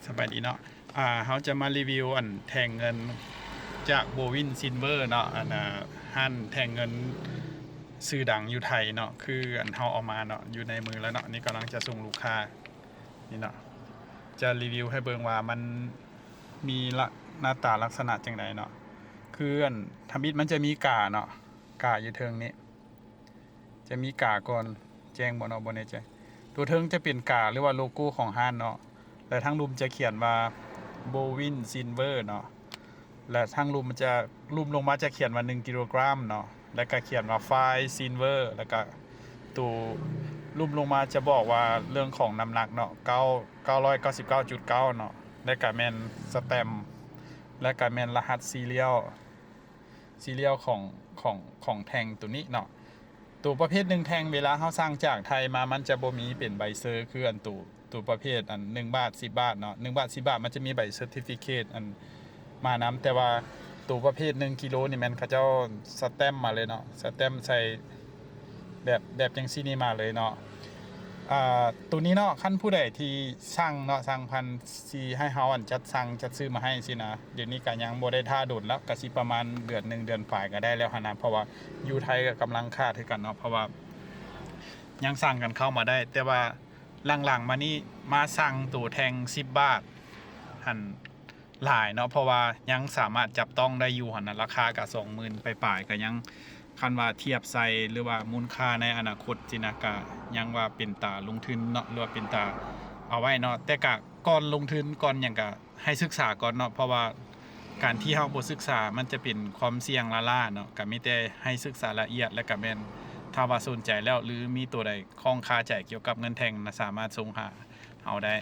สบายดีเนาะเขาจะมารีวิวอันแทงเงินจากโบวินซินเวอร์เนาะหันแทงเงินซื้อดังอยู่ไทยเนาะคืออันเขาเอามาเนาะอยู่ในมือแล้วเนาะนี่กำลังจะส่งลูกค้านี่เนาะจะรีวิวให้เบิ่งว่ามันมีหน้าตาลักษณะจังไดเนาะคืออันทำบิดมันจะมีกาเนาะกาอยู่เทิงนี้จะมีกาก่อนแจ้งบ่เนาะบ่แน่ใจตัวเทิงจะเป็นกาหรือว่าโลโก้ของห้านเนาะและทั้งรูมจะเขียนว่าโบวินซินเวอร์เนาะและทั้งรูมมันจะรูมลงมาจะเขียนว่า1 กิโลกรัมเนาะแล้วก็เขียนว่าไฟซินเวอร์แล้วก็ตัวรูมลงมาจะบอกว่าเรื่องของน้ำหนักเนาะ999.9เนาะแล้วก็แม่นสแตมป์และก็แม่นรหัสซีเรียลของแทงตัวนี้เนาะตัวประเภท1แทงเวลาเฮาสร้างจากไทยมามันจะบ่มีเป็นใบเซอร์คืออันตัวประเภทอัน1 บาท 10 บาทเนาะ1 บาท 10 บาทมันจะมีใบเซอร์ติฟิเคตอันมานํแต่ว่าตัวประเภท1 กิโลนี่แม่นเขาเจ้าสแตมป์มาเลยเนาะสแตมป์ใส่แบบจังซี่นี่มาเลยเนาะตัวนี้เนาะคันผู้ใดที่สั่งเนาะสั่งพันสิให้เฮาอันจัดซื้อมาให้สินะเดี๋ยวนี้ก็ยังบ่ได้ท่าโดนแล้วก็สิประมาณเดือน1 เดือนปลายก็ได้แล้วหั่นนะเพราะว่าอยู่ไทยก็กำลังขาดคือกันเนาะเพราะว่ายังสั่งกันเข้ามาได้แต่ว่าหลังๆมานี่มาสั่งตัวแทง10 บาทหั่นหลายเนาะเพราะว่ายังสามารถจับต้องได้อยู่หั่นนะราคาก็ 20,000 ปลายๆก็ยังคันว่าเทียบใส่หรือว่ามูลค่าในอนาคตจินะก็ยังว่าเป็นตาลงทุนเนาะหรือว่าเป็นตาเอาไว้เนาะแต่ก็ก่อนลงทุนก่อนหยังก็ให้ศึกษาก่อนเนาะเพราะว่าการที่เฮาบ่ศึกษามันจะเป็นความเสี่ยงล่าเนาะก็มีแต่ให้ศึกษาละเอียดและก็แม่นถ้าว่าสนใจแล้วหรือมีตัวใดข้องคาใจเกี่ยวกับเงินแทงนะสามารถส่งหาเอาได้